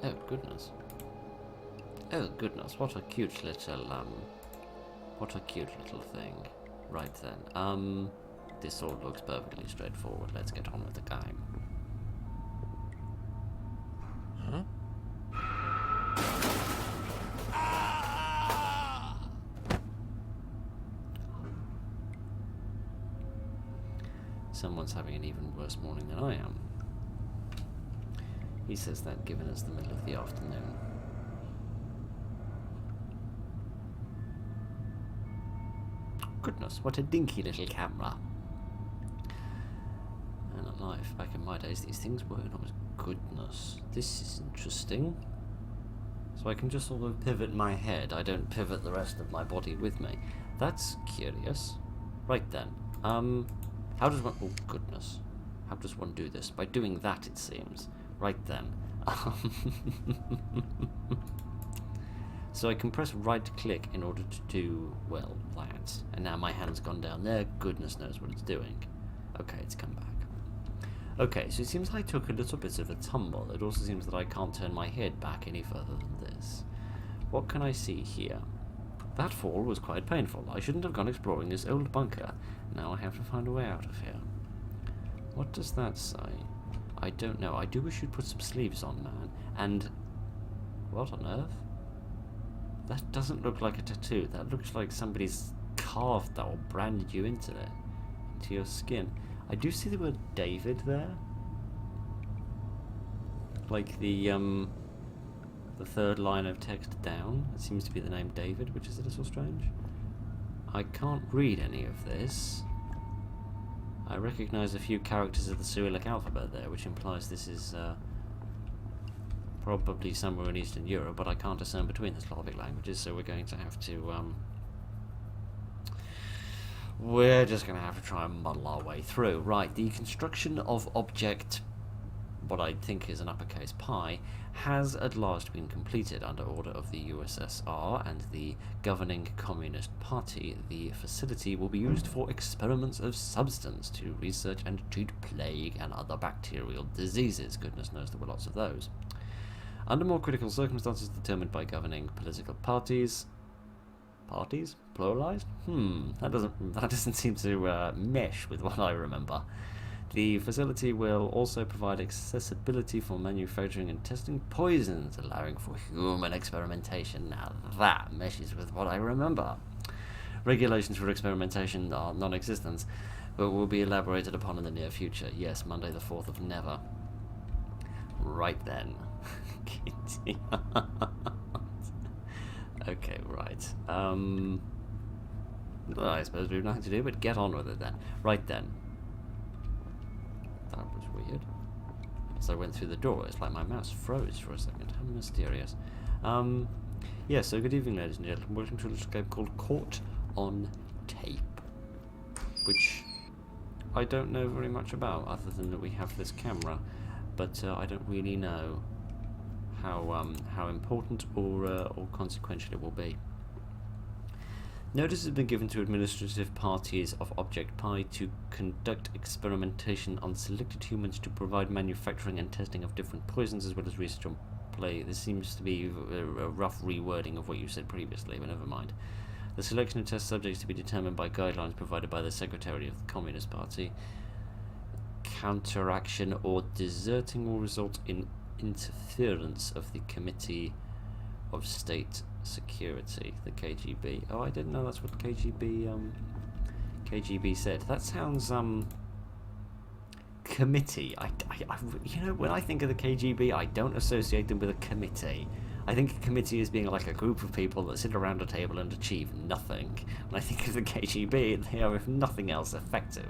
Oh, goodness. Oh, goodness, what a cute little, what a cute little thing. Right then, this all looks perfectly straightforward. Let's get on with the game. Huh? Someone's having an even worse morning than I am. He says that given it's the middle of the afternoon. Goodness, what a dinky little camera. And alive, back in my days these things were not. Goodness, this is interesting. So I can just sort of pivot my head, I don't pivot the rest of my body with me. That's curious. Right then, how does one, oh goodness, how does one do this? By doing that, it seems. Right then. So I can press right click in order to do, well, that. And now my hand's gone down there, goodness knows what it's doing. Okay, it's come back. Okay, so it seems I took a little bit of a tumble. It also seems that I can't turn my head back any further than this. What can I see here? That fall was quite painful. I shouldn't have gone exploring this old bunker. Now I have to find a way out of here. What does that say? I don't know. I do wish you'd put some sleeves on, man. And what on earth? That doesn't look like a tattoo. That looks like somebody's carved that or branded you into it, into your skin. I do see the word David there. Like the third line of text down. It seems to be the name David, which is a little strange. I can't read any of this. I recognise a few characters of the Cyrillic alphabet there, which implies this is probably somewhere in Eastern Europe, but I can't discern between the Slavic languages, so we're going to have to we're just going to have to try and muddle our way through. Right, the construction of object, what I think is an uppercase pi, has at last been completed under order of the USSR and the governing Communist Party. The facility will be used for experiments of substance to research and treat plague and other bacterial diseases. Goodness knows there were lots of those. Under more critical circumstances determined by governing political parties. Parties? Pluralized? That doesn't seem to mesh with what I remember. The facility will also provide accessibility for manufacturing and testing poisons, allowing for human experimentation. Now that meshes with what I remember. Regulations for experimentation are non-existent, but will be elaborated upon in the near future. Yes, Monday the 4th of never. Right then. Okay, right. Well, I suppose we have nothing to do but get on with it then. Right then. That was weird. As I went through the door, it's like my mouse froze for a second. How mysterious. Yeah, so good evening, ladies and gentlemen. Welcome to a little game called Caught on Tape, which I don't know very much about, other than that we have this camera, but I don't really know how important or consequential it will be. Notice has been given to administrative parties of Object Pi to conduct experimentation on selected humans to provide manufacturing and testing of different poisons as well as research on play. This seems to be a rough rewording of what you said previously, but never mind. The selection of test subjects to be determined by guidelines provided by the Secretary of the Communist Party. Counteraction or deserting will result in interference of the Committee of State Security, the KGB. Oh, I didn't know that's what KGB said. That sounds committee. I you know, when I think of the KGB, I don't associate them with a committee. I think a committee is being like a group of people that sit around a table and achieve nothing. When I think of the KGB, they are, if nothing else, effective.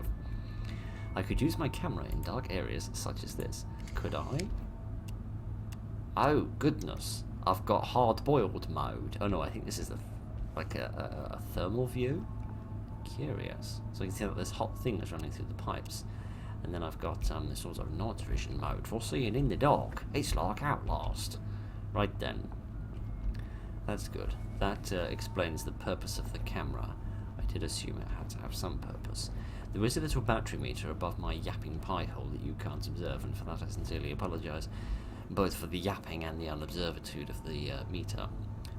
I could use my camera in dark areas such as this. Could I? Oh, goodness. I've got hard-boiled mode. Oh no, I think this is like a thermal view. Curious. So you can see that this hot thing is running through the pipes. And then I've got this sort of night vision mode for seeing in the dark. It's like Outlast. Right then. That's good. That explains the purpose of the camera. I did assume it had to have some purpose. There is a little battery meter above my yapping pie hole that you can't observe, and for that I sincerely apologise. both for the yapping and the unobservitude of the meter.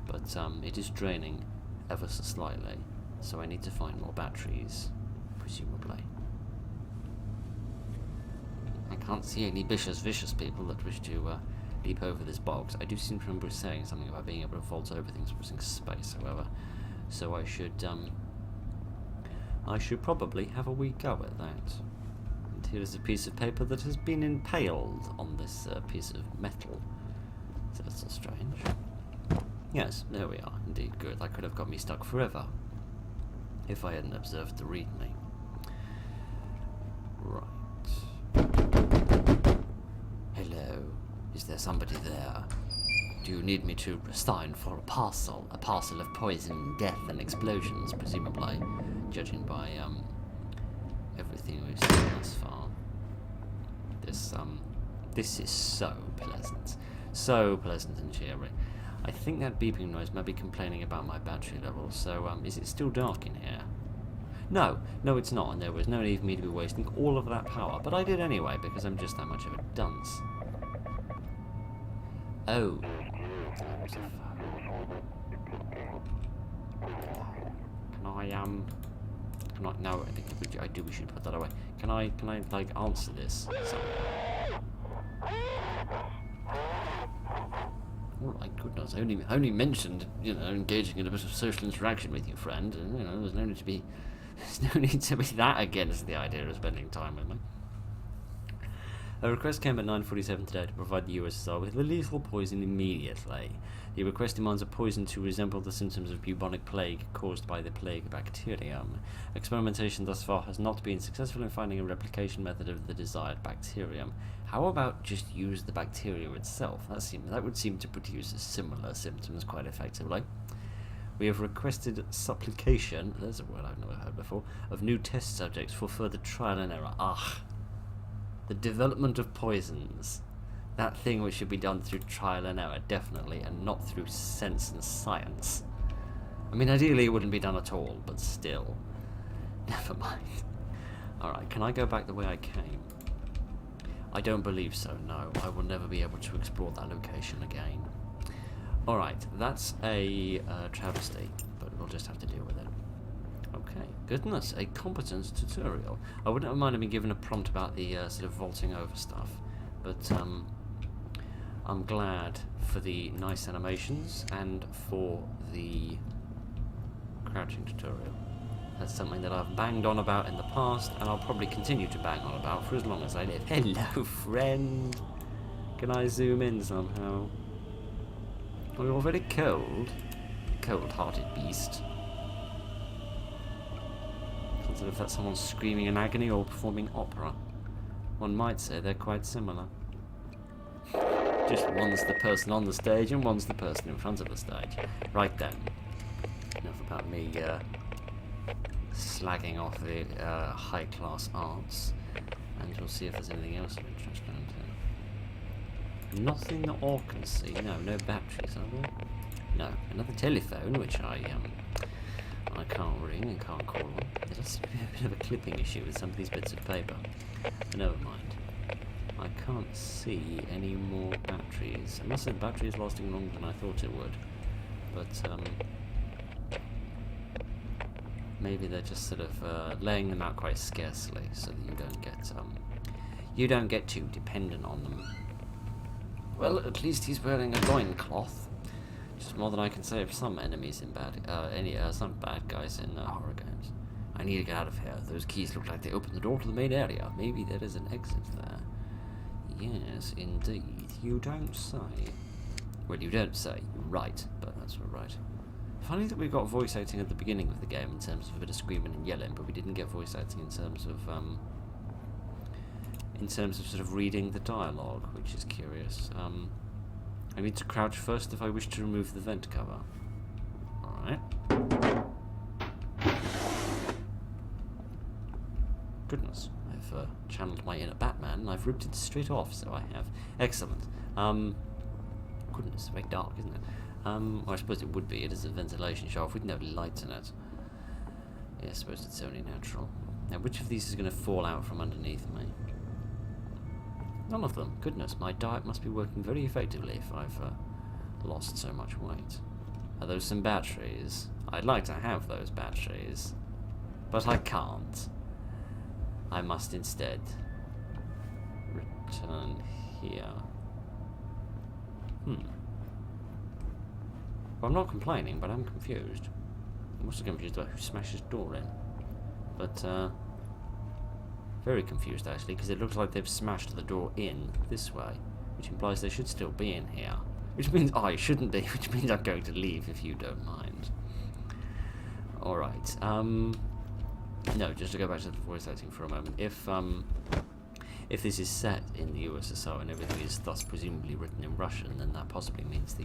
But it is draining ever so slightly, so I need to find more batteries, presumably. I can't see any vicious people that wish to leap over this box. I do seem to remember saying something about being able to vault over things pressing space, however, so I should probably have a wee go at that. And here is a piece of paper that has been impaled on this piece of metal. So that's so strange. Yes, there we are. Indeed, good. That could have got me stuck forever if I hadn't observed the readme. Right. Hello. Is there somebody there? Do you need me to sign for a parcel? A parcel of poison, death, and explosions, presumably, judging by everything we've seen thus far. This is so pleasant. So pleasant and cheery. I think that beeping noise might be complaining about my battery levels, so is it still dark in here? No, it's not, and there was no need for me to be wasting all of that power, but I did anyway, because I'm just that much of a dunce. Oh. No, I think we should put that away. Can I, like, answer this? Oh my goodness, I only mentioned, engaging in a bit of social interaction with you, friend, and, there's no need to be that against the idea of spending time with me. A request came at 9:47 today to provide the USSR with lethal poison immediately. The request demands a poison to resemble the symptoms of bubonic plague caused by the plague bacterium. Experimentation thus far has not been successful in finding a replication method of the desired bacterium. How about just use the bacteria itself? That would seem to produce similar symptoms quite effectively. We have requested supplication, there's a word I've never heard before, of new test subjects for further trial and error. The development of poisons. That thing which should be done through trial and error, definitely, and not through sense and science. I mean, ideally it wouldn't be done at all, but still. Never mind. Alright, can I go back the way I came? I don't believe so, no. I will never be able to explore that location again. Alright, that's a travesty, but we'll just have to deal with it. Okay, goodness, a competence tutorial. I wouldn't have minded being given a prompt about the sort of vaulting over stuff, but I'm glad for the nice animations and for the crouching tutorial. That's something that I've banged on about in the past, and I'll probably continue to bang on about for as long as I live. Hello, friend. Can I zoom in somehow? Oh, you're very cold. Cold-hearted beast. As if that's someone screaming in agony or performing opera. One might say they're quite similar. Just one's the person on the stage and one's the person in front of the stage. Right then. Enough about me slagging off the high-class arts. And we'll see if there's anything else of interest around here. Nothing that I can see. No batteries, are there? No. Another telephone, which I can't ring and can't call on. There does seem to be a bit of a clipping issue with some of these bits of paper. But never mind. I can't see any more batteries. I must say the battery is lasting longer than I thought it would. But maybe they're just sort of laying them out quite scarcely so that you don't get too dependent on them. Well, at least he's wearing a loincloth. Just more than I can say of some enemies in some bad guys in horror games. I need to get out of here. Those keys look like they open the door to the main area. Maybe there is an exit there. Yes, indeed. You don't say. Well, you don't say. You're right, but that's all right. Funny that we got voice acting at the beginning of the game in terms of a bit of screaming and yelling, but we didn't get voice acting in terms of sort of reading the dialogue, which is curious. I need to crouch first if I wish to remove the vent cover. Alright. Goodness, I've channeled my inner Batman and I've ripped it straight off, so I have. Excellent. Goodness, it's very dark, isn't it? Well, I suppose it would be. It is a ventilation shaft with no light in it. Yeah, I suppose it's only natural. Now, which of these is going to fall out from underneath me? None of them. Goodness, my diet must be working very effectively if I've lost so much weight. Are those some batteries? I'd like to have those batteries, but I can't. I must instead return here. Well, I'm not complaining, but I'm confused. I'm also confused about who smashed his door in. But, very confused actually, because it looks like they've smashed the door in this way, which implies they should still be in here. Which means I shouldn't be, which means I'm going to leave if you don't mind. Alright, no, just to go back to the voice acting for a moment. If this is set in the USSR and everything is thus presumably written in Russian, then that possibly means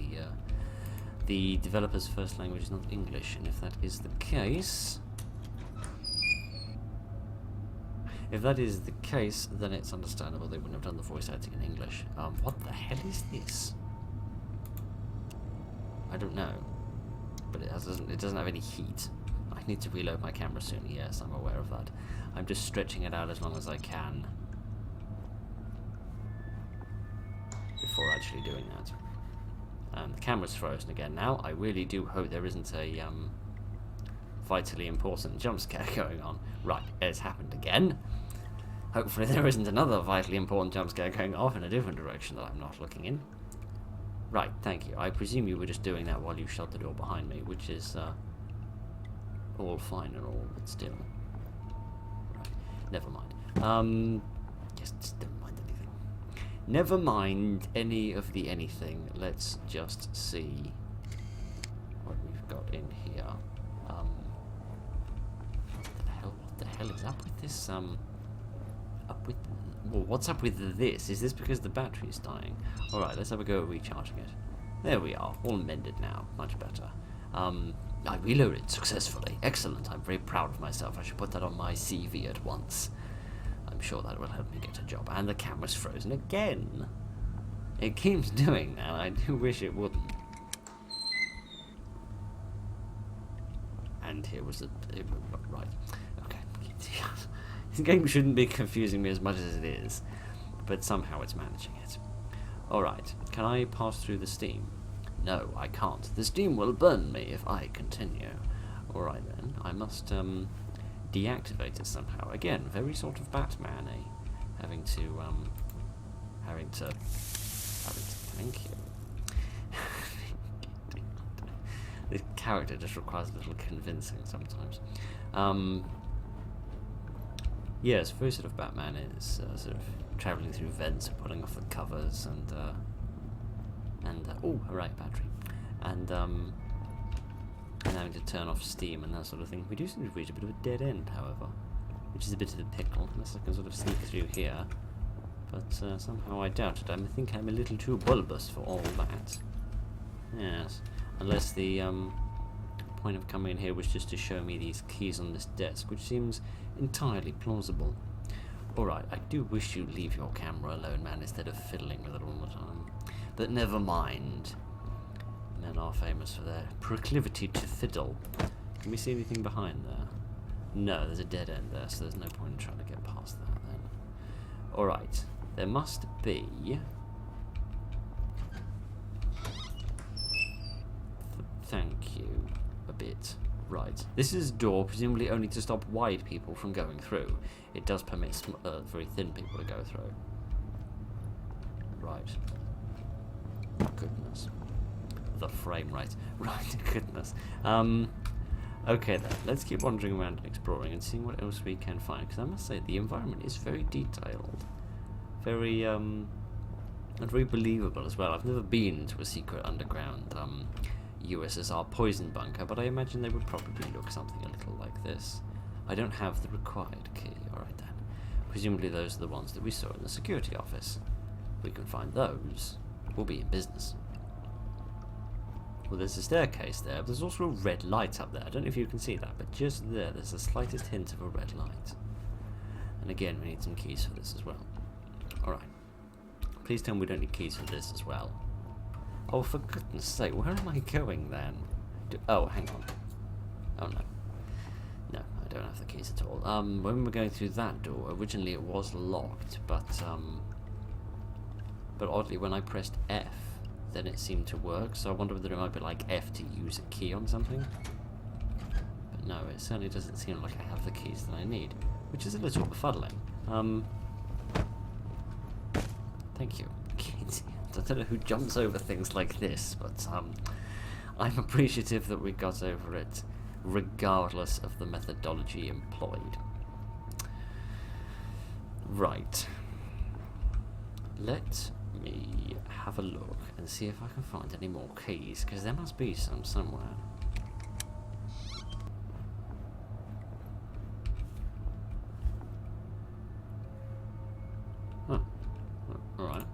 the developer's first language is not English, and if that is the case... If that is the case, then it's understandable they wouldn't have done the voice acting in English. What the hell is this? I don't know, but it doesn't have any heat. I need to reload my camera soon. Yes, I'm aware of that. I'm just stretching it out as long as I can before actually doing that. The camera's frozen again now. I really do hope there isn't a vitally important jump scare going on. Right, it's happened again. Hopefully there isn't another vitally important jump scare going off in a different direction that I'm not looking in. Right, thank you. I presume you were just doing that while you shut the door behind me, which is all fine and all, but still. Right, never mind. Yes, just never mind anything. Never mind any of the anything. Let's just see what we've got in here. What the hell is up with this? Well, what's up with this? Is this because the battery's dying? Alright, let's have a go at recharging it. There we are, all mended now. Much better. I reloaded successfully. Excellent, I'm very proud of myself. I should put that on my CV at once. I'm sure that will help me get a job. And the camera's frozen again. It keeps doing that. I do wish it wouldn't. And here was the... right. Okay. This game shouldn't be confusing me as much as it is, but somehow it's managing it. Alright, can I pass through the steam? No, I can't. The steam will burn me if I continue. Alright then, I must deactivate it somehow. Again, very sort of Batman-y. Having to, thank you. This character just requires a little convincing sometimes. Yes, very sort of Batman is sort of travelling through vents, pulling off the covers, and oh, hooray, battery, and having to turn off steam and that sort of thing. We do seem to reach a bit of a dead end, however, which is a bit of a pickle, unless I can sort of sneak through here. But somehow I doubt it. I think I'm a little too bulbous for all that. Yes, unless the point of coming in here was just to show me these keys on this desk, which seems entirely plausible. Alright, I do wish you'd leave your camera alone, man, instead of fiddling with it all the time. But never mind. Men are famous for their proclivity to fiddle. Can we see anything behind there? No, there's a dead end there, so there's no point in trying to get past that then. Alright, there must be... Thank you. A bit. Right. This is a door, presumably only to stop wide people from going through. It does permit very thin people to go through. Right. Goodness. The frame rate. Right, goodness. Okay then, let's keep wandering around and exploring and seeing what else we can find, because I must say, the environment is very detailed. Very, and very believable as well. I've never been to a secret underground, USSR poison bunker, but I imagine they would probably look something a little like this. I don't have the required key. Alright then. Presumably those are the ones that we saw in the security office. If we can find those, we'll be in business. Well, there's a staircase there, but there's also a red light up there. I don't know if you can see that, but just there's the slightest hint of a red light. And again, we need some keys for this as well. Alright. Please tell me we don't need keys for this as well. Oh, for goodness sake, where am I going then? Oh, hang on. Oh, no. No, I don't have the keys at all. When we were going through that door, originally it was locked, but, but oddly when I pressed F, then it seemed to work, so I wonder whether it might be like F to use a key on something. But no, it certainly doesn't seem like I have the keys that I need, which is a little befuddling. Thank you. I don't know who jumps over things like this, but I'm appreciative that we got over it, regardless of the methodology employed. Right. Let me have a look and see if I can find any more keys, because there must be some somewhere. Oh, alright.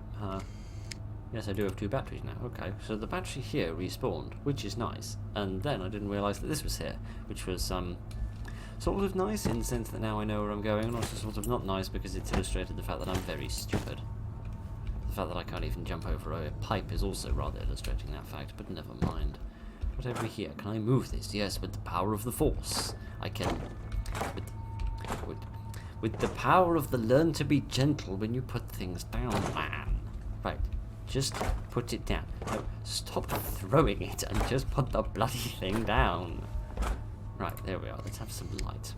Yes, I do have 2 batteries now. Okay, so the battery here respawned, which is nice. And then I didn't realise that this was here, which was sort of nice in the sense that now I know where I'm going, and also sort of not nice because it's illustrated the fact that I'm very stupid. The fact that I can't even jump over a pipe is also rather illustrating that fact, but never mind. Whatever here, can I move this? Yes, with the power of the Force. I can... With the power of the learn to be gentle when you put things down, man. Right, just put it down. No, stop throwing it and just put the bloody thing down. Right, there we are. Let's have some light.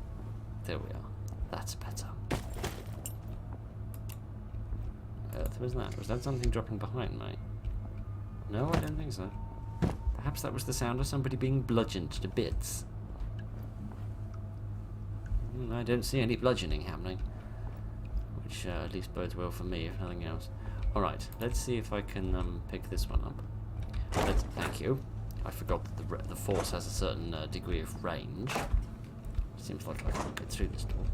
There we are. That's better. What was that? Was that something dropping behind me? No, I don't think so. Perhaps that was the sound of somebody being bludgeoned to bits. I don't see any bludgeoning happening, which at least bodes well for me, if nothing else. Alright, let's see if I can pick this one up. Thank you. I forgot that the Force has a certain degree of range. Seems like I can't get through this door.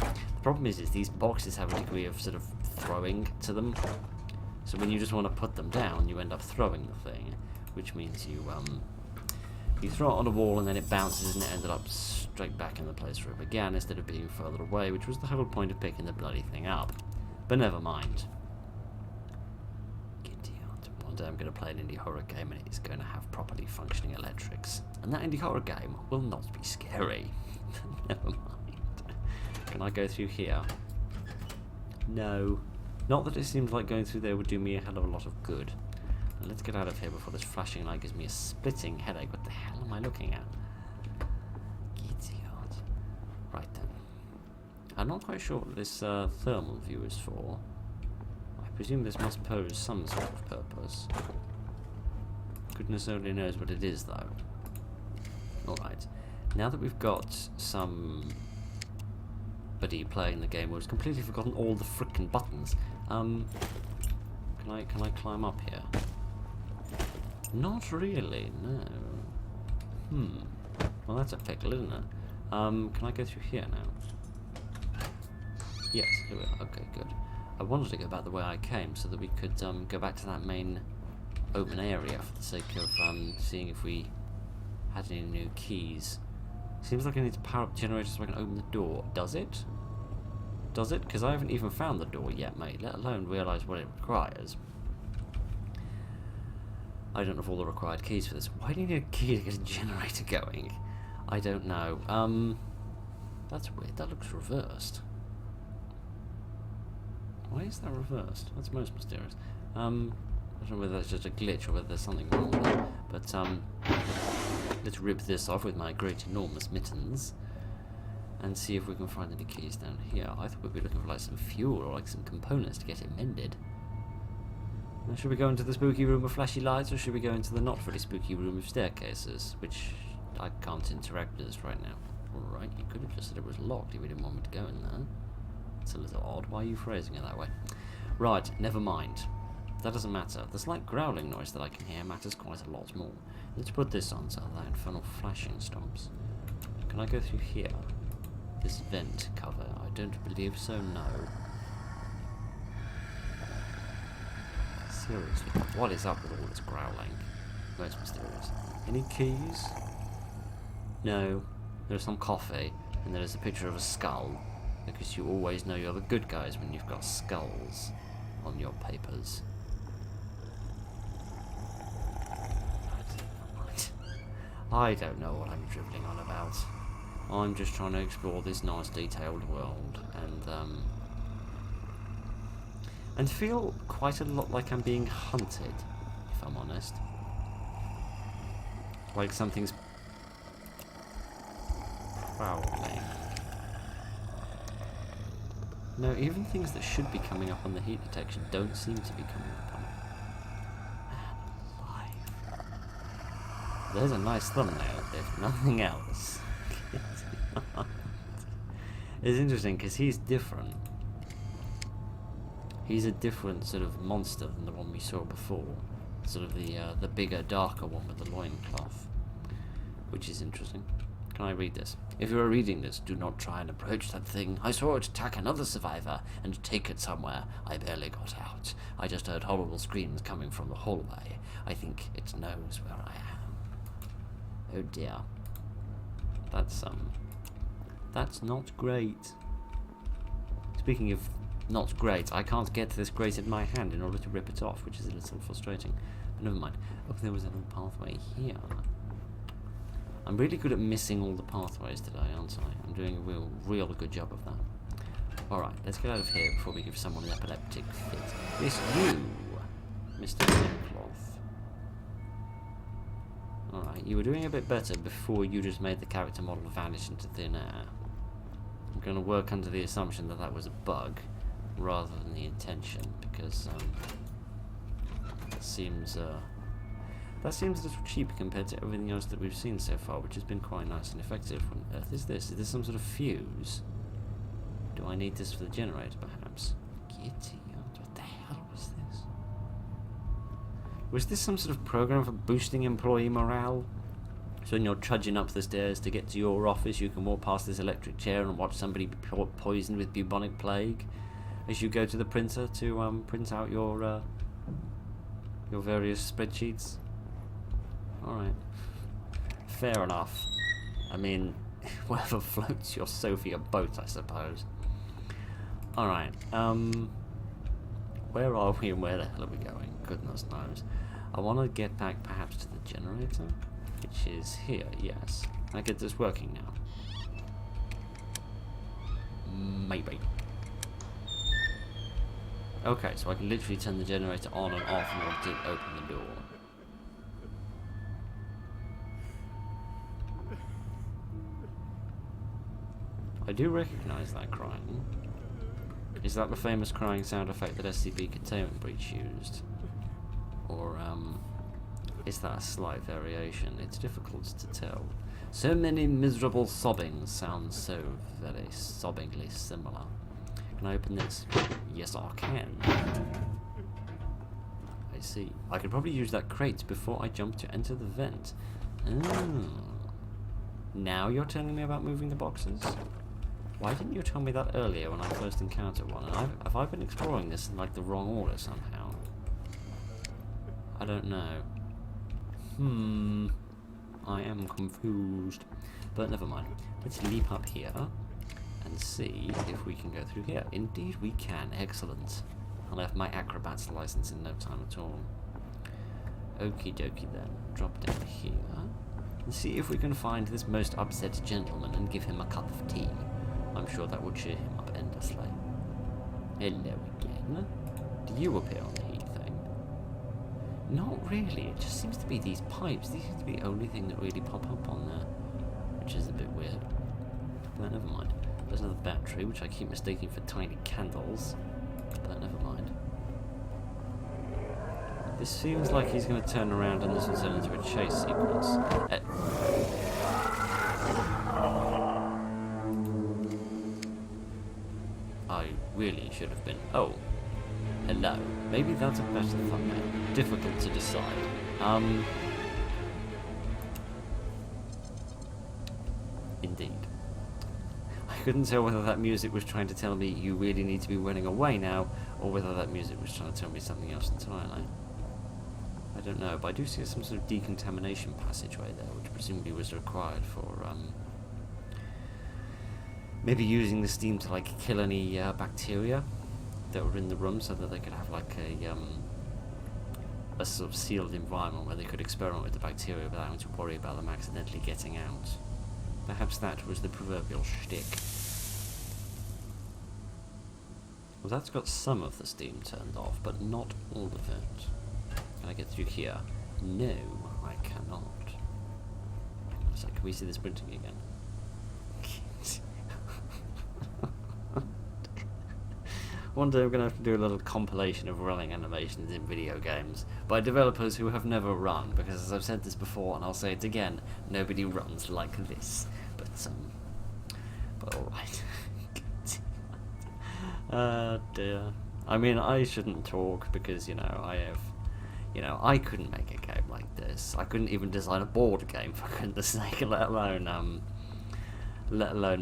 The problem is these boxes have a degree of sort of throwing to them. So when you just want to put them down, you end up throwing the thing, which means you throw it on a wall and then it bounces and it ended up straight back in the place where it began instead of being further away, which was the whole point of picking the bloody thing up. But never mind. One day I'm going to play an indie horror game and it's going to have properly functioning electrics. And that indie horror game will not be scary. Never mind. Can I go through here? No. Not that it seems like going through there would do me a hell of a lot of good. Now let's get out of here before this flashing light gives me a splitting headache. What the hell am I looking at? Idiot. Right then. I'm not quite sure what this thermal view is for. I presume this must pose some sort of purpose. Goodness only knows what it is, though. Alright. Now that we've got somebody playing the game who's completely forgotten all the frickin' buttons, can I climb up here? Not really, no. Well, that's a pickle, isn't it? Can I go through here now? Yes, here we are. Okay, good. I wanted to go back the way I came so that we could go back to that main open area for the sake of seeing if we had any new keys. Seems like I need to power up the generator so I can open the door. Does it? Does it? Because I haven't even found the door yet, mate, let alone realise what it requires. I don't have all the required keys for this. Why do you need a key to get a generator going? I don't know. That's weird. That looks reversed. Why is that reversed? That's most mysterious. I don't know whether that's just a glitch or whether there's something wrong with it. But, let's rip this off with my great enormous mittens and see if we can find any keys down here. I thought we'd be looking for like some fuel or like some components to get it mended. Now, should we go into the spooky room with flashy lights, or should we go into the not very spooky room with staircases, which I can't interact with this right now? Alright, you could have just said it was locked if you didn't want me to go in there. It's a little odd. Why are you phrasing it that way? Right, never mind. That doesn't matter. The slight growling noise that I can hear matters quite a lot more. Let's put this on so that infernal flashing stops. Can I go through here? This vent cover? I don't believe so, no. Seriously, what is up with all this growling? Most mysterious. Any keys? No. There's some coffee, and there's a picture of a skull, because you always know you're the good guys when you've got skulls on your papers. I don't know what I'm dribbling on about. I'm just trying to explore this nice detailed world, and and feel quite a lot like I'm being hunted, if I'm honest. Like something's prowling. No, even things that should be coming up on the heat detection don't seem to be coming up on it. Man alive. There's a nice thumbnail, if nothing else. It's interesting because he's different. He's a different sort of monster than the one we saw before. Sort of the bigger, darker one with the loincloth. Which is interesting. Can I read this? If you are reading this, do not try and approach that thing. I saw it attack another survivor and take it somewhere. I barely got out. I just heard horrible screams coming from the hallway. I think it knows where I am. Oh dear. That's not great. Speaking of not great, I can't get this grate in my hand in order to rip it off, which is a little frustrating. But never mind. Oh, there was a little pathway here. I'm really good at missing all the pathways today, aren't I? I'm doing a real good job of that. Alright, let's get out of here before we give someone an epileptic fit. This you, Mr. Loincloth. Alright, you were doing a bit better before you just made the character model vanish into thin air. I'm going to work under the assumption that that was a bug, rather than the intention, because that seems a little cheap compared to everything else that we've seen so far, which has been quite nice and effective. What on earth is this? Is this some sort of fuse? Do I need this for the generator, perhaps? Giddy, what the hell was this? Was this some sort of program for boosting employee morale? So when you're trudging up the stairs to get to your office, you can walk past this electric chair and watch somebody be poisoned with bubonic plague as you go to the printer to print out your various spreadsheets. Alright. Fair enough. I mean, whatever floats your Sophia boat, I suppose. Alright, where are we and where the hell are we going? Goodness knows. I want to get back perhaps to the generator, which is here, yes. Can I get this working now? Maybe. Okay, so I can literally turn the generator on and off in order to open the door. I do recognise that crying. Is that the famous crying sound effect that SCP Containment Breach used? Or, is that a slight variation? It's difficult to tell. So many miserable sobbings sound so very sobbingly similar. Can I open this? Yes, I can. I see. I could probably use that crate before I jump to enter the vent. Oh. Now you're telling me about moving the boxes? Why didn't you tell me that earlier when I first encountered one? And have I been exploring this in like the wrong order somehow? I don't know. I am confused. But never mind. Let's leap up here and see if we can go through here. Indeed we can. Excellent. I'll have my acrobat's license in no time at all. Okie dokie then. Drop down here and see if we can find this most upset gentleman and give him a cup of tea. I'm sure that would cheer him up endlessly. Hello again. Do you appear on the heat thing? Not really. It just seems to be these pipes. These seem to be the only thing that really pop up on there, which is a bit weird. But never mind. There's another battery, which I keep mistaking for tiny candles. But never mind. This seems like he's going to turn around and this will turn into a chase sequence. I really should have been... Oh. Hello. Maybe that's a better thumbnail. Difficult to decide. Indeed. I couldn't tell whether that music was trying to tell me you really need to be running away now, or whether that music was trying to tell me something else entirely. I don't know, but I do see some sort of decontamination passageway there, which presumably was required for, maybe using the steam to, like, kill any, bacteria that were in the room so that they could have, like, a sort of sealed environment where they could experiment with the bacteria without having to worry about them accidentally getting out. Perhaps that was the proverbial shtick. Well, that's got some of the steam turned off, but not all of it. Can I get through here? No, I cannot. So can we see this printing again? One day I'm going to have to do a little compilation of running animations in video games by developers who have never run, because as I've said this before and I'll say it again, nobody runs like this. But alright. Dear. I mean, I shouldn't talk because, I couldn't make a game like this. I couldn't even design a board game, for goodness sake, let alone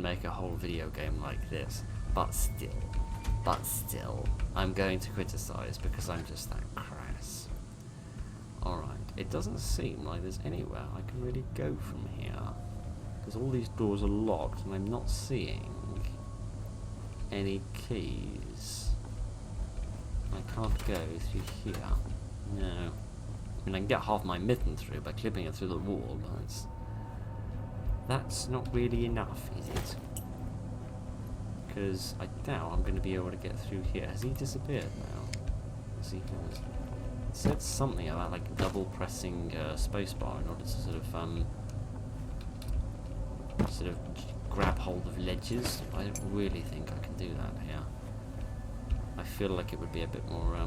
make a whole video game like this. But still, I'm going to criticise because I'm just that crass. Alright, it doesn't seem like there's anywhere I can really go from here, because all these doors are locked and I'm not seeing any keys. I can't go through here. No. I mean, I can get half my mitten through by clipping it through the wall, but that's not really enough, is it? Because I doubt I'm going to be able to get through here. Has he disappeared now? Yes, he has. It said something about like double pressing spacebar in order to sort of grab hold of ledges. I don't really think I can do that here. I feel like it would be a bit more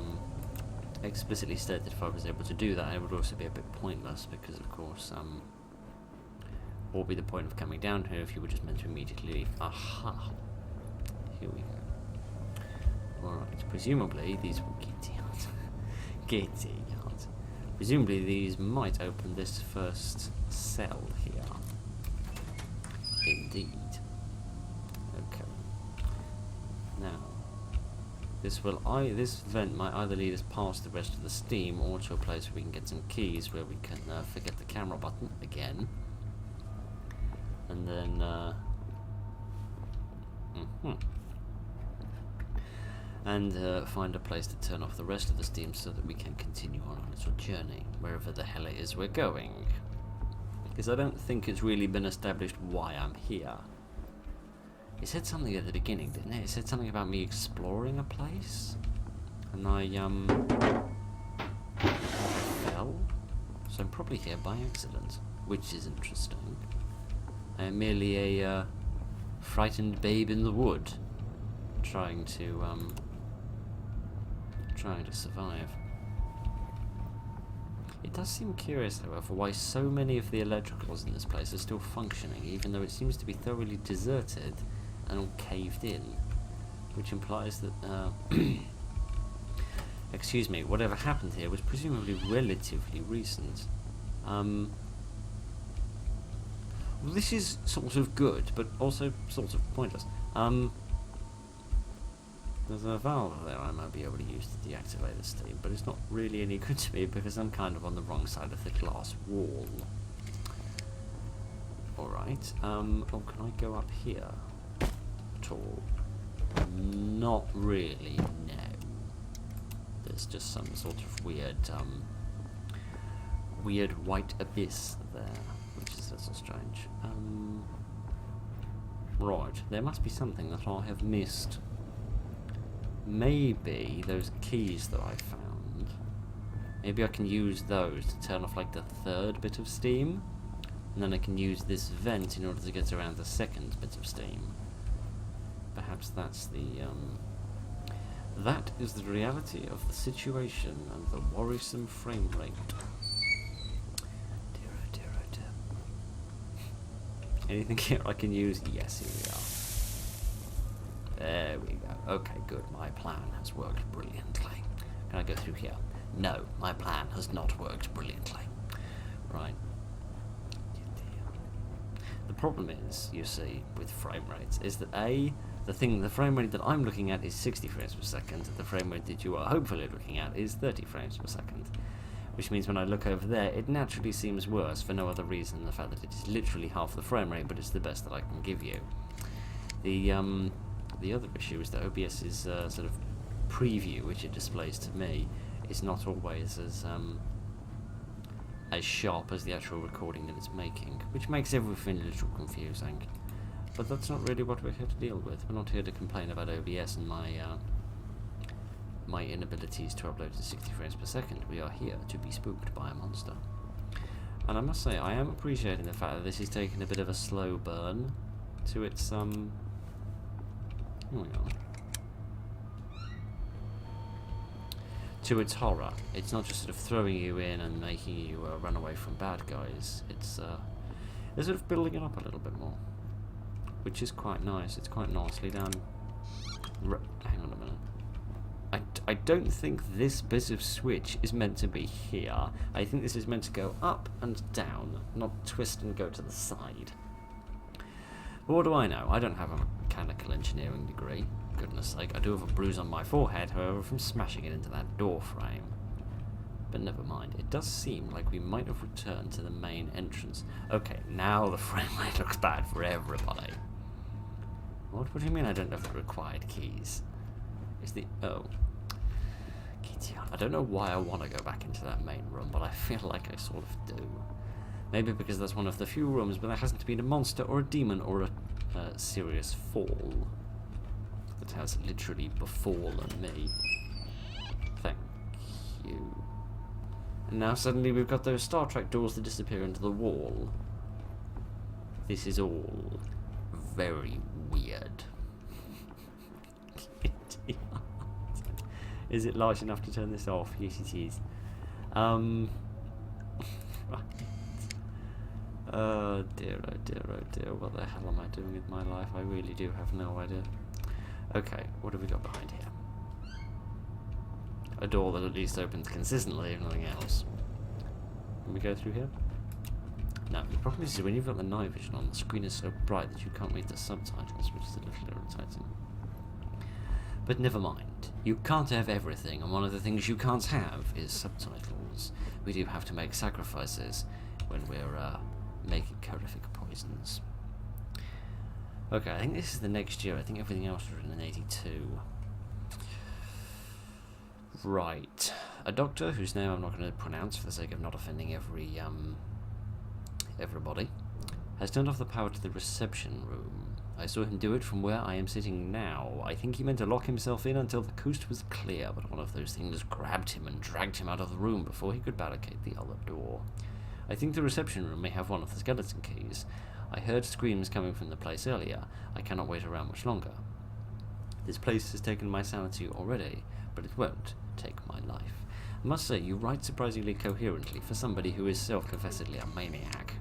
explicitly stated if I was able to do that. It would also be a bit pointless because, of course, what would be the point of coming down here if you were just meant to immediately leave? Aha! Here we go. Alright, presumably these will get out. Presumably these might open this first cell here. Indeed. Okay. Now, this vent might either lead us past the rest of the steam or to a place where we can get some keys where we can forget the camera button again. And then, find a place to turn off the rest of the steam so that we can continue on our little journey, wherever the hell it is we're going. Because I don't think it's really been established why I'm here. It said something at the beginning, didn't it? It said something about me exploring a place, and I fell. So I'm probably here by accident, which is interesting. I am merely a frightened babe in the wood, trying to survive. It does seem curious, however, why so many of the electricals in this place are still functioning, even though it seems to be thoroughly deserted and all caved in, which implies that, excuse me, whatever happened here was presumably relatively recent. Well, this is sort of good, but also sort of pointless. There's a valve there I might be able to use to deactivate the steam, but it's not really any good to me because I'm kind of on the wrong side of the glass wall. Alright, oh, can I go up here at all? Not really, no. There's just some sort of weird white abyss there, which is a little strange. Right, there must be something that I have missed. Maybe those keys that I found, maybe I can use those to turn off like the third bit of steam, and then I can use this vent in order to get around the second bit of steam. Perhaps that's that is the reality of the situation and the worrisome frame rate. Dear oh dear oh dear. Anything here I can use? Yes, here we are. There we go. Okay, good. My plan has worked brilliantly. Can I go through here? No, my plan has not worked brilliantly. Right. The problem is, you see, with frame rates, is that the frame rate that I'm looking at is 60 frames per second. The frame rate that you are hopefully looking at is 30 frames per second. Which means when I look over there, it naturally seems worse for no other reason than the fact that it is literally half the frame rate, but it's the best that I can give you. The other issue is that OBS's sort of preview, which it displays to me, is not always as sharp as the actual recording that it's making, which makes everything a little confusing. But that's not really what we're here to deal with. We're not here to complain about OBS and my my inabilities to upload to 60 frames per second, we are here to be spooked by a monster. And I must say, I am appreciating the fact that this is taking a bit of a slow burn to its, here we go. To its horror. It's not just sort of throwing you in and making you run away from bad guys. It's they're sort of building it up a little bit more, which is quite nice. It's quite nicely done. Hang on a minute. I don't think this bit of switch is meant to be here. I think this is meant to go up and down, not twist and go to the side. But what do I know? I don't have a mechanical engineering degree. Goodness sake, I do have a bruise on my forehead, however, from smashing it into that door frame. But never mind, it does seem like we might have returned to the main entrance. Okay, now the frame rate looks bad for everybody. What do you mean I don't have the required keys? Is the... oh. I don't know why I want to go back into that main room, but I feel like I sort of do. Maybe because that's one of the few rooms where there hasn't been a monster or a demon or a serious fall that has literally befallen me. Thank you. And now suddenly we've got those Star Trek doors that disappear into the wall. This is all very weird. Is it large enough to turn this off? Yes, it is. Right. Oh dear, oh dear, oh dear. What the hell am I doing with my life? I really do have no idea. Okay, what have we got behind here? A door that at least opens consistently, if nothing else. Can we go through here? No, the problem is when you've got the night vision on, the screen is so bright that you can't read the subtitles, which is a little irritating. But never mind. You can't have everything, and one of the things you can't have is subtitles. We do have to make sacrifices when we're making horrific poisons. Okay, I think this is the next year. I think everything else was written in 82. Right. A doctor, whose name I'm not going to pronounce for the sake of not offending everybody, has turned off the power to the reception room. I saw him do it from where I am sitting now. I think he meant to lock himself in until the coast was clear, but one of those things grabbed him and dragged him out of the room before he could barricade the other door. I think the reception room may have one of the skeleton keys. I heard screams coming from the place earlier. I cannot wait around much longer. This place has taken my sanity already, but it won't take my life. I must say, you write surprisingly coherently for somebody who is self-confessedly a maniac.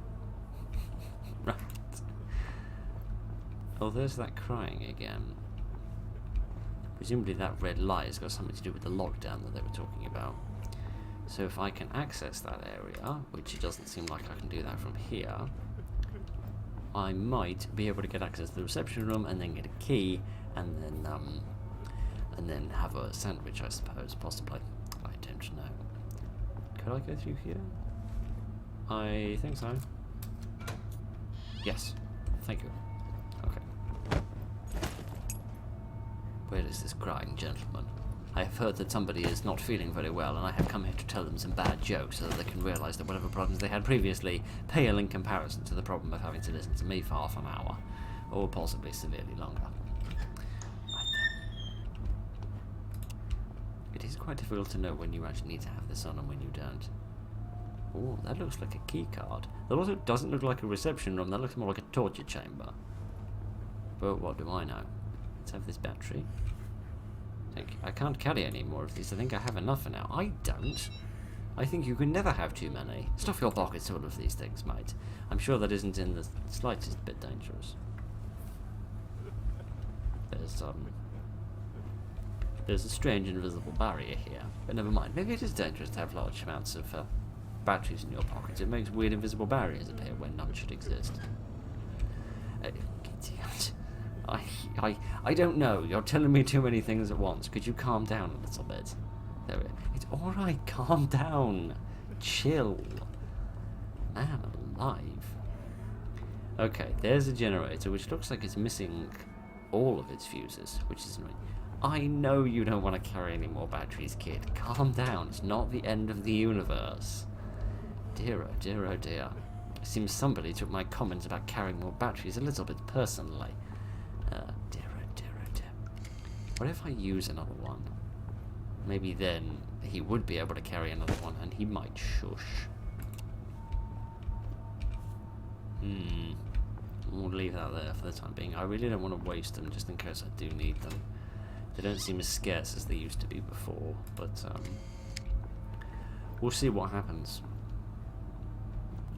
Right. Oh, there's that crying again. Presumably that red light has got something to do with the lockdown that they were talking about. So if I can access that area, which it doesn't seem like I can do that from here, I might be able to get access to the reception room and then get a key and then have a sandwich, I suppose, possibly. I don't know. Could I go through here? I think so. Yes. Thank you. Okay. Where is this crying gentleman? I have heard that somebody is not feeling very well, and I have come here to tell them some bad jokes so that they can realise that whatever problems they had previously pale in comparison to the problem of having to listen to me for half an hour, or possibly severely longer. Right then. It is quite difficult to know when you actually need to have this on and when you don't. Oh, that looks like a key card. That also doesn't look like a reception room, that looks more like a torture chamber. But what do I know? Let's have this battery. I can't carry any more of these. I think I have enough for now. I don't. I think you can never have too many. Stuff your pockets full of these things, mate. I'm sure that isn't in the slightest bit dangerous. There's a strange invisible barrier here. But never mind. Maybe it is dangerous to have large amounts of batteries in your pockets. It makes weird invisible barriers appear when none should exist. I don't know. You're telling me too many things at once. Could you calm down a little bit? There we go. It's alright, calm down. Chill. Man alive. Okay, there's a generator which looks like it's missing all of its fuses, which is annoying. I know you don't want to carry any more batteries, kid. Calm down. It's not the end of the universe. Dear, oh dear, oh dear. It seems somebody took my comments about carrying more batteries a little bit personally. Dear, oh dear, oh dear. What if I use another one? Maybe then he would be able to carry another one, and he might shush. We'll leave that there for the time being. I really don't want to waste them, just in case I do need them. They don't seem as scarce as they used to be before, but we'll see what happens.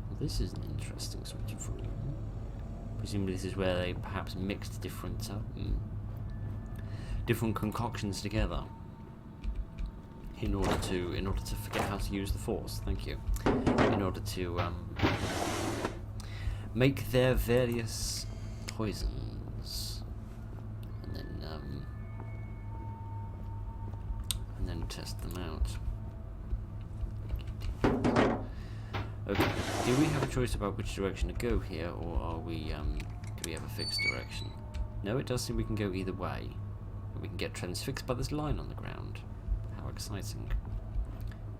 Well, this is an interesting sort of room. Presumably this is where they perhaps mixed different concoctions together in order to forget how to use the Force. Thank you. In order to make their various poisons, and then test them out. Okay. Do we have a choice about which direction to go here, or are we? Do we have a fixed direction? No, it does seem we can go either way. We can get transfixed by this line on the ground. How exciting!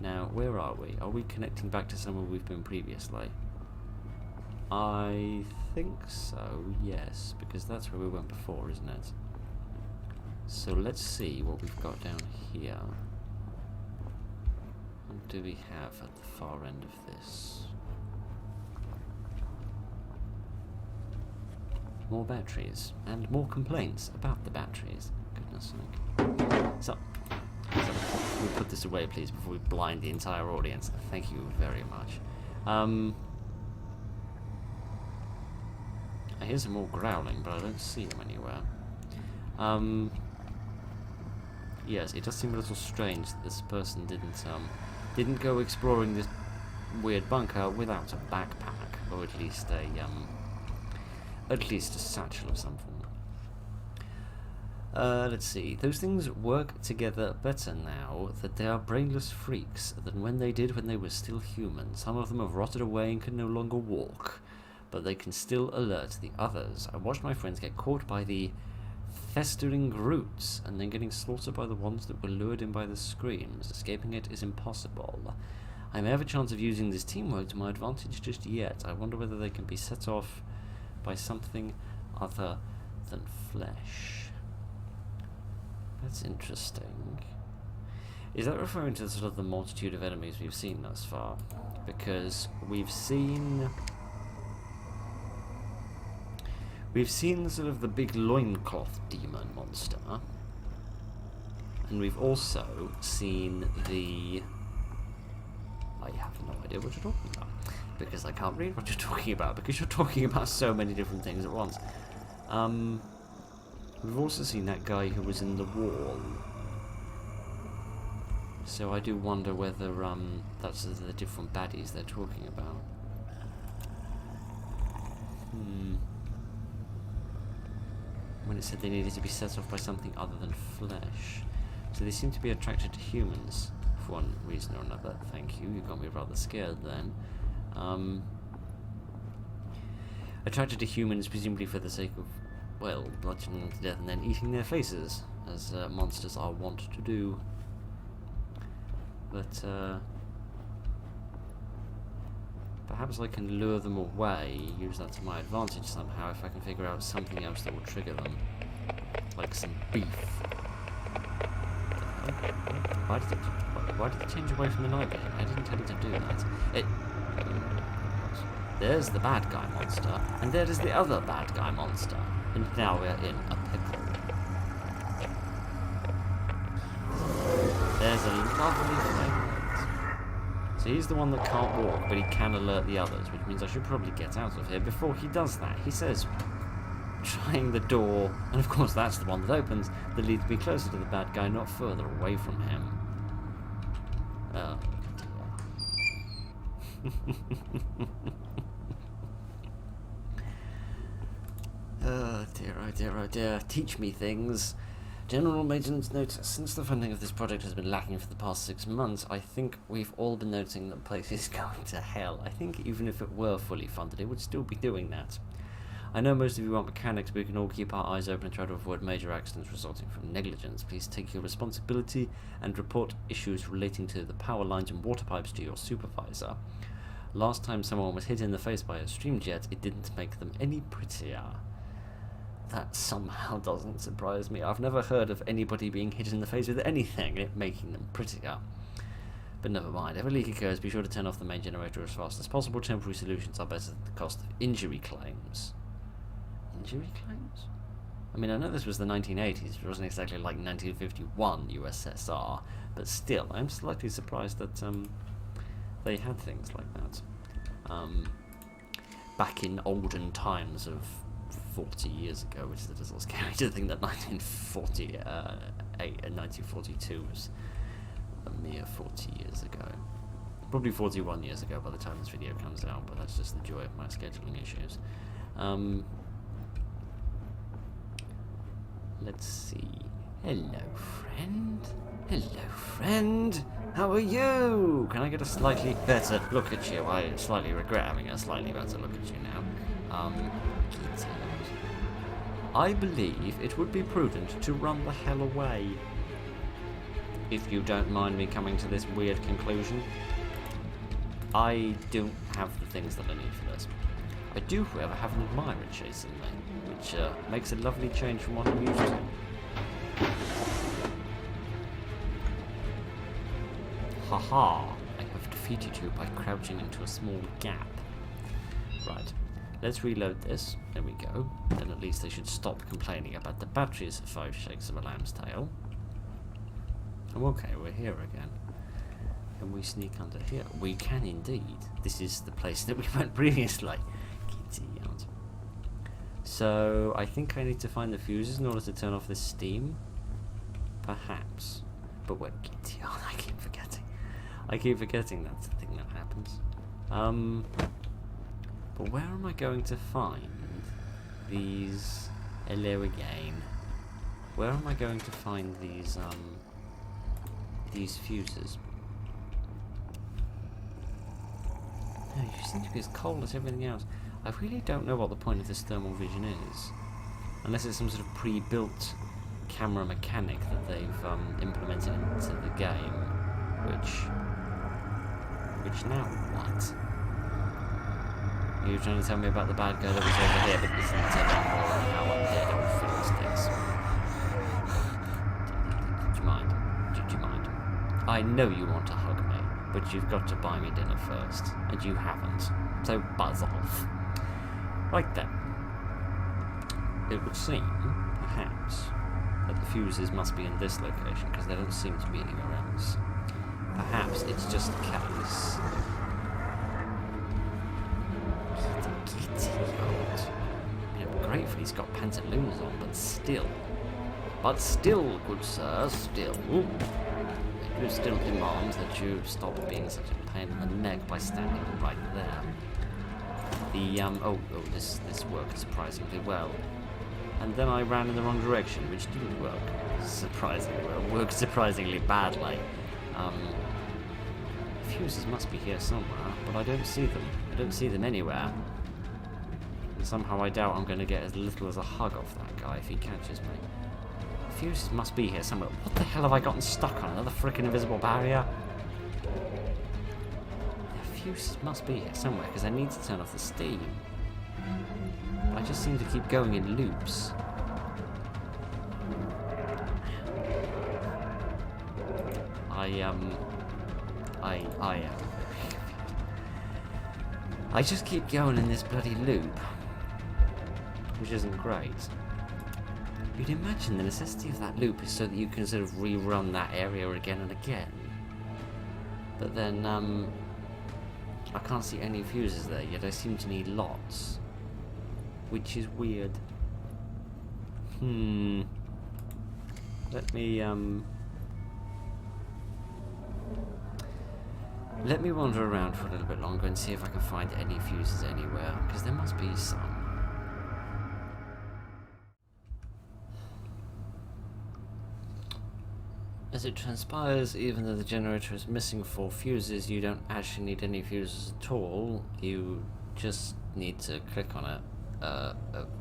Now, where are we? Are we connecting back to somewhere we've been previously? I think so, yes, because that's where we went before, isn't it? So let's see what we've got down here. What do we have at the far end of this? More batteries, and more complaints about the batteries. Goodness sake. So we'll put this away, please, before we blind the entire audience. Thank you very much. I hear some more growling, but I don't see them anywhere. Yes, it does seem a little strange that this person didn't go exploring this weird bunker without a backpack, or at least a satchel of some form. Let's see. Those things work together better now that they are brainless freaks than when they did when they were still human. Some of them have rotted away and can no longer walk, but they can still alert the others. I watched my friends get caught by the festering roots and then getting slaughtered by the ones that were lured in by the screams. Escaping it is impossible. I may have a chance of using this teamwork to my advantage just yet. I wonder whether they can be set off by something other than flesh. That's interesting. Is that referring to sort of the multitude of enemies we've seen thus far? Because we've seen sort of the big loincloth demon monster, and we've also seen the... I have no idea what you're talking about, because I can't read what you're talking about, because you're talking about so many different things at once. We've also seen that guy who was in the wall, so I do wonder whether that's the different baddies they're talking about. When it said they needed to be set off by something other than flesh. So they seem to be attracted to humans, for one reason or another. Thank you, you got me rather scared then. Attracted to humans presumably for the sake of, well, bludgeoning them to death and then eating their faces, as monsters are wont to do. But, perhaps I can lure them away, use that to my advantage somehow, if I can figure out something else that will trigger them. Like some beef. Why did it change away from the night vision? I didn't tell it to do that. There's the bad guy monster, and there is the other bad guy monster. And now we're in a pickle. There's a lovely flame. So he's the one that can't walk, but he can alert the others, which means I should probably get out of here before he does that. He says, trying the door, and of course that's the one that opens, that leads me closer to the bad guy, not further away from him. Oh dear. Oh dear, oh dear. Teach me things. General Maintenance notes, since the funding of this project has been lacking for the past 6 months, I think we've all been noticing that the place is going to hell. I think even if it were fully funded, it would still be doing that. I know most of you aren't mechanics, but we can all keep our eyes open and try to avoid major accidents resulting from negligence. Please take your responsibility and report issues relating to the power lines and water pipes to your supervisor. Last time someone was hit in the face by a stream jet, it didn't make them any prettier. That somehow doesn't surprise me. I've never heard of anybody being hit in the face with anything, it making them prettier. But never mind. If a leak occurs, be sure to turn off the main generator as fast as possible. Temporary solutions are better at the cost of injury claims. Injury claims? I mean, I know this was the 1980s. It wasn't exactly like 1951 USSR. But still, I'm slightly surprised that they had things like that. Back in olden times of 40 years ago, which is a little scary to think that 1942 was a mere 40 years ago. Probably 41 years ago by the time this video comes out, but that's just the joy of my scheduling issues. Let's see. Hello, friend. Hello, friend. How are you? Can I get a slightly better look at you? I slightly regret having a slightly better look at you now. I believe it would be prudent to run the hell away. If you don't mind me coming to this weird conclusion. I don't have the things that I need for this. I do, however, have an admirer chasing me, which makes a lovely change from what I'm used to. Haha, I have defeated you by crouching into a small gap. Right, let's reload this. There we go. Then at least they should stop complaining about the batteries of 5 shakes of a lamb's tail. Oh, okay, we're here again. Can we sneak under here? We can indeed. This is the place that we went previously. Kitty out. So, I think I need to find the fuses in order to turn off this steam. Perhaps. But where kitty out? I keep forgetting. I keep forgetting that's the thing that happens. But where am I going to find these... Hello again. Where am I going to find these fuses? No, you seem to be as cold as everything else. I really don't know what the point of this thermal vision is. Unless it's some sort of pre-built camera mechanic that they've implemented into the game. Which now what? Are you trying to tell me about the bad guy that was over here but isn't now up here? Old fiddlesticks. Do you mind? Do you mind? I know you want to hug me, but you've got to buy me dinner first, and you haven't. So buzz off. Right then. It would seem, perhaps, that the fuses must be in this location, because they don't seem to be anywhere else. Perhaps it's just a case. Grateful he's got pantaloons on, but still. But still, good sir, still. I do still demand that you stop being such a pain in the neck by standing right there. This worked surprisingly well. And then I ran in the wrong direction, which didn't work surprisingly well. Worked surprisingly badly. Fuses must be here somewhere, but I don't see them. I don't see them anywhere. And somehow I doubt I'm going to get as little as a hug off that guy if he catches me. Fuses must be here somewhere. What the hell have I gotten stuck on? Another freaking invisible barrier? The fuses must be here somewhere, because I need to turn off the steam. But I just seem to keep going in loops. I just keep going in this bloody loop, which isn't great. You'd imagine the necessity of that loop is so that you can sort of rerun that area again and again. But then, I can't see any fuses there, yet I seem to need lots. Which is weird. Let me wander around for a little bit longer and see if I can find any fuses anywhere, because there must be some. As it transpires, even though the generator is missing 4 fuses, you don't actually need any fuses at all. You just need to click on it a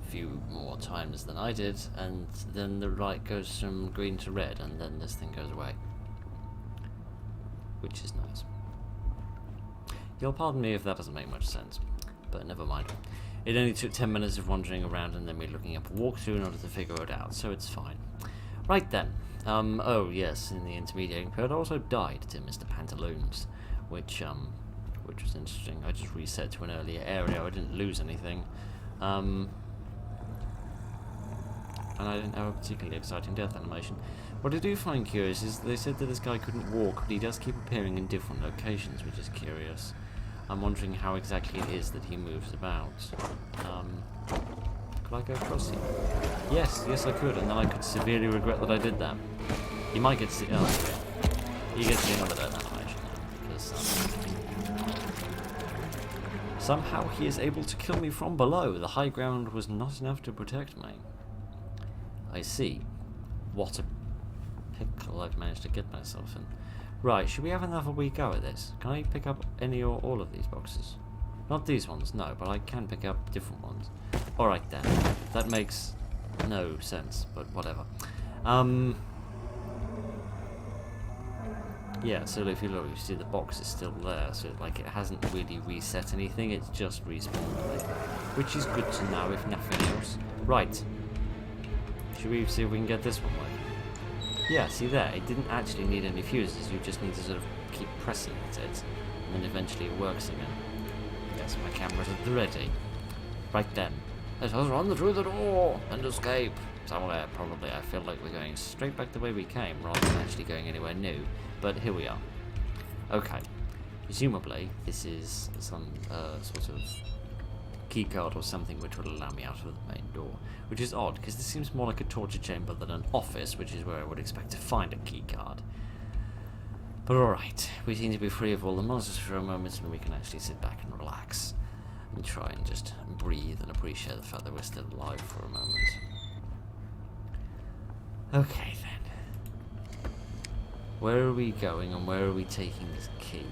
few more times than I did, and then the light goes from green to red, and then this thing goes away. Which is nice. You'll pardon me if that doesn't make much sense, but never mind. It only took 10 minutes of wandering around and then me looking up a walkthrough in order to figure it out, so it's fine. Right then. Oh yes, in the intermediating period I also died to Mr. Pantaloons, which was interesting. I just reset to an earlier area. I didn't lose anything. And I didn't have a particularly exciting death animation. What I do find curious is they said that this guy couldn't walk, but he does keep appearing in different locations, which is curious. I'm wondering how exactly it is that he moves about. Could I go across here? Yes, I could, and then I could severely regret that I did that. You might get to see... Oh, yeah. You get to see another death animation now, because somehow he is able to kill me from below. The high ground was not enough to protect me. I see. What a pickle I've managed to get myself in. Right, should we have another wee go at this? Can I pick up any or all of these boxes? Not these ones, no, but I can pick up different ones. Alright then. That makes no sense, but whatever. Yeah, so if you look, you see the box is still there, so like it hasn't really reset anything, it's just respawned, which is good to know, if nothing else. Right. Should we see if we can get this one working? Yeah, see there, it didn't actually need any fuses, you just need to sort of keep pressing at it, and then eventually it works again. Yes, my camera's at the ready. Right then. Let us run through the door and escape. Somewhere, probably. I feel like we're going straight back the way we came, rather than actually going anywhere new. But here we are. Okay. Presumably, this is some sort of keycard or something which will allow me out of the main door. Which is odd, because this seems more like a torture chamber than an office, which is where I would expect to find a keycard. But alright, we seem to be free of all the monsters for a moment, and we can actually sit back and relax. And try and just breathe and appreciate the fact that we're still alive for a moment. Okay then. Where are we going and where are we taking this key?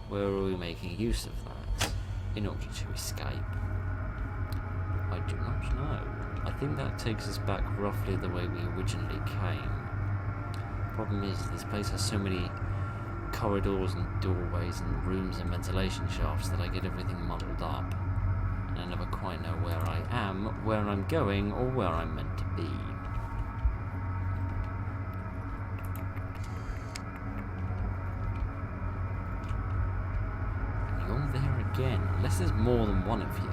Where are we making use of that in order to escape? I do not know. I think that takes us back roughly the way we originally came. Problem is, this place has so many corridors and doorways and rooms and ventilation shafts that I get everything muddled up. And I never quite know where I am, where I'm going, or where I'm meant to be. And you're there again, unless there's more than one of you.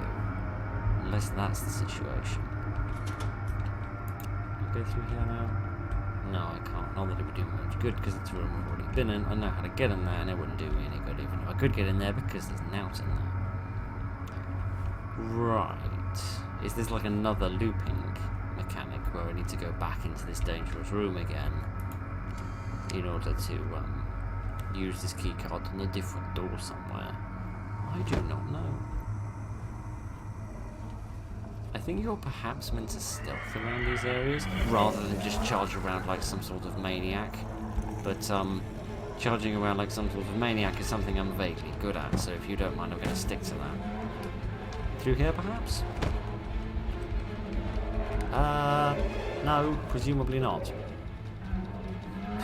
Unless that's the situation. Can I go through here now? No, I can't. Not that it would do me much good, because it's a room I've already been in. I know how to get in there, and it wouldn't do me any good, even if I could get in there, because there's an out in there. Right. Is this like another looping mechanic, where I need to go back into this dangerous room again, in order to use this keycard on a different door somewhere? I do not know. I think you're perhaps meant to stealth around these areas, rather than just charge around like some sort of maniac. But, charging around like some sort of maniac is something I'm vaguely good at, so if you don't mind, I'm going to stick to that. Through here, perhaps? No, presumably not.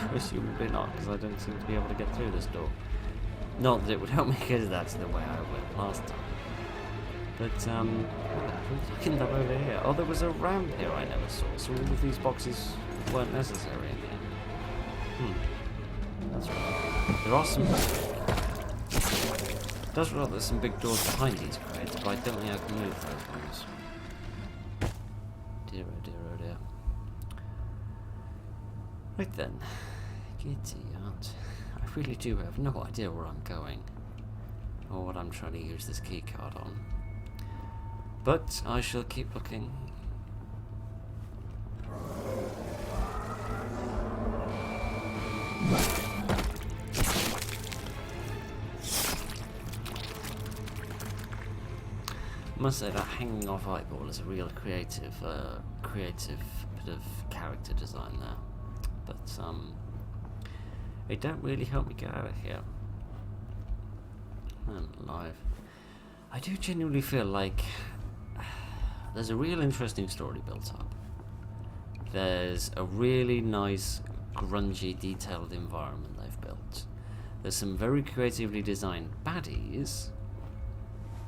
Presumably not, because I don't seem to be able to get through this door. Not that it would help me, because that's the way I went last time. But, looking them over here. Oh, there was a ramp here I never saw, so all of these boxes weren't necessary in the end. That's right. There are some... It does look like there's some big doors behind these crates, but I don't think I can move those ones. Dear oh dear oh dear. Right then. Giddy aunt. I really do have no idea where I'm going, or what I'm trying to use this keycard on. But I shall keep looking. I must say that hanging off eyeball is a real creative bit of character design there. But it don't really help me get out of here. I'm alive. I do genuinely feel like there's a real interesting story built up. There's a really nice, grungy, detailed environment they've built. There's some very creatively designed baddies.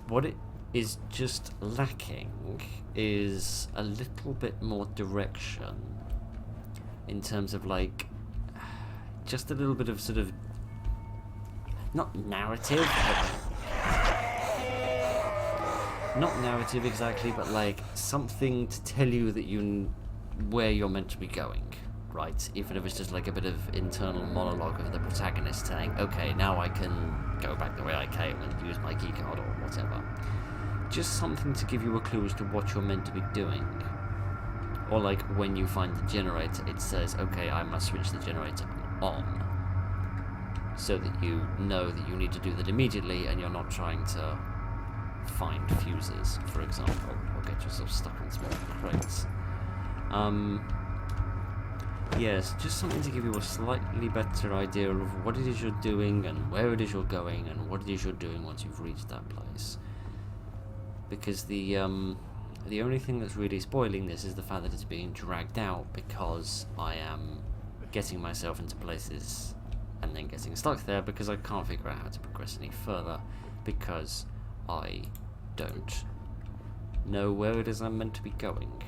What it is just lacking is a little bit more direction in terms of like just a little bit of sort of not narrative exactly, but like something to tell you that where you're meant to be going, right? Even if it's just like a bit of internal monologue of the protagonist saying, okay, now I can go back the way I came and use my keycard or whatever. Just something to give you a clue as to what you're meant to be doing. Or like when you find the generator, it says, okay, I must switch the generator on, so that you know that you need to do that immediately and you're not trying to find fuses, for example, or get yourself stuck in small crates. Yes, just something to give you a slightly better idea of what it is you're doing and where it is you're going and what it is you're doing once you've reached that place. Because the only thing that's really spoiling this is the fact that it's being dragged out because I am getting myself into places and then getting stuck there because I can't figure out how to progress any further because I don't know where it is I'm meant to be going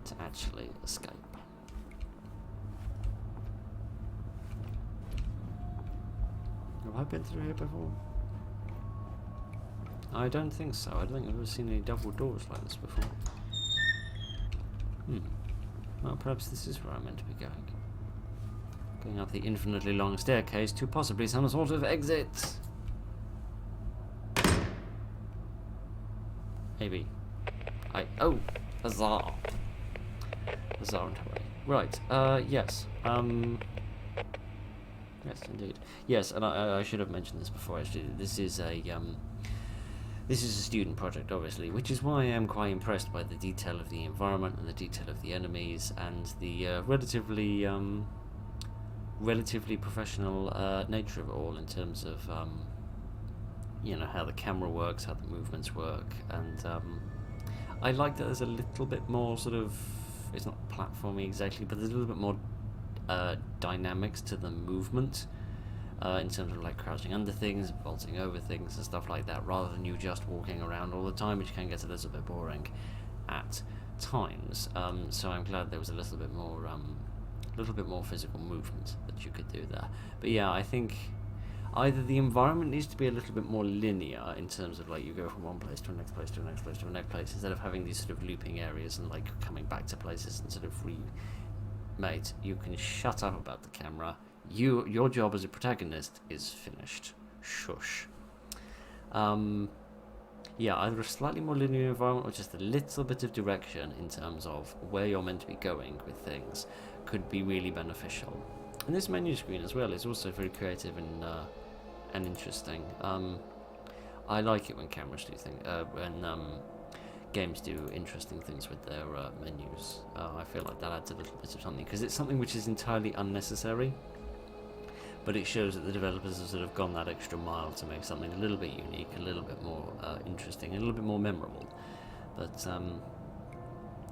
to actually escape. Have I been through here before? I don't think so. I don't think I've ever seen any double doors like this before. Well, perhaps this is where I'm meant to be going. Going up the infinitely long staircase to possibly some sort of exit. Maybe. Oh! Huzzah! Huzzah and hooray. Right, yes. Yes, indeed. Yes, and I should have mentioned this before, actually. This is a student project, obviously, which is why I am quite impressed by the detail of the environment and the detail of the enemies and the relatively professional nature of it all in terms of, how the camera works, how the movements work, and I like that there's a little bit more sort of, it's not platforming exactly, but there's a little bit more dynamics to the movement. In terms of like crouching under things, vaulting over things and stuff like that, rather than you just walking around all the time, which can get a little bit boring at times. So I'm glad there was a little bit more physical movement that you could do there. But yeah, I think either the environment needs to be a little bit more linear in terms of like you go from one place to the next place to the next place to the next place, instead of having these sort of looping areas and like coming back to places and sort of mate, you can shut up about the camera. Your job as a protagonist is finished. Shush. Yeah, either a slightly more linear environment or just a little bit of direction in terms of where you're meant to be going with things could be really beneficial. And this menu screen as well is also very creative and interesting. I like it when cameras do things, when games do interesting things with their menus. I feel like that adds a little bit of something, because it's something which is entirely unnecessary. But it shows that the developers have sort of gone that extra mile to make something a little bit unique, a little bit more interesting, and a little bit more memorable. But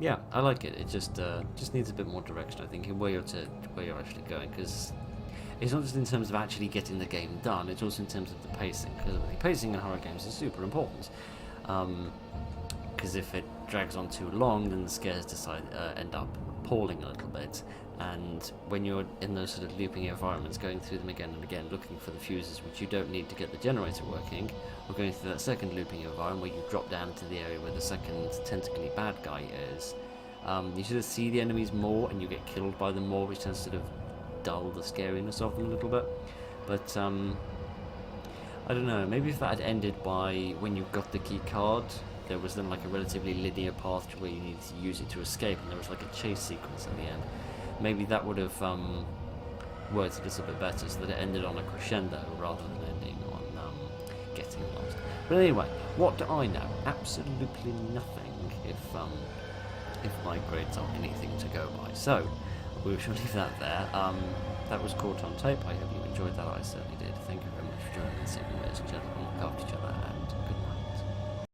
yeah, I like it. It just needs a bit more direction, I think, in where you're actually going, because it's not just in terms of actually getting the game done; it's also in terms of the pacing. Because I think pacing in horror games is super important. Because if it drags on too long, then the scares end up appalling a little bit. And when you're in those sort of looping environments, going through them again and again, looking for the fuses which you don't need to get the generator working, or going through that second looping environment where you drop down to the area where the second tentacly bad guy is, you sort of see the enemies more and you get killed by them more, which tends to sort of dull the scariness of them a little bit. But I don't know, maybe if that had ended by when you got the key card, there was then like a relatively linear path to where you needed to use it to escape, and there was like a chase sequence at the end. Maybe that would have worked a little bit better, so that it ended on a crescendo rather than ending on getting lost. But anyway, what do I know? Absolutely nothing, if my grades are anything to go by. So we shall leave that there. That was Caught on Tape. I hope you enjoyed that. I certainly did. Thank you very much for joining us. Ladies and gentlemen, look after each other, and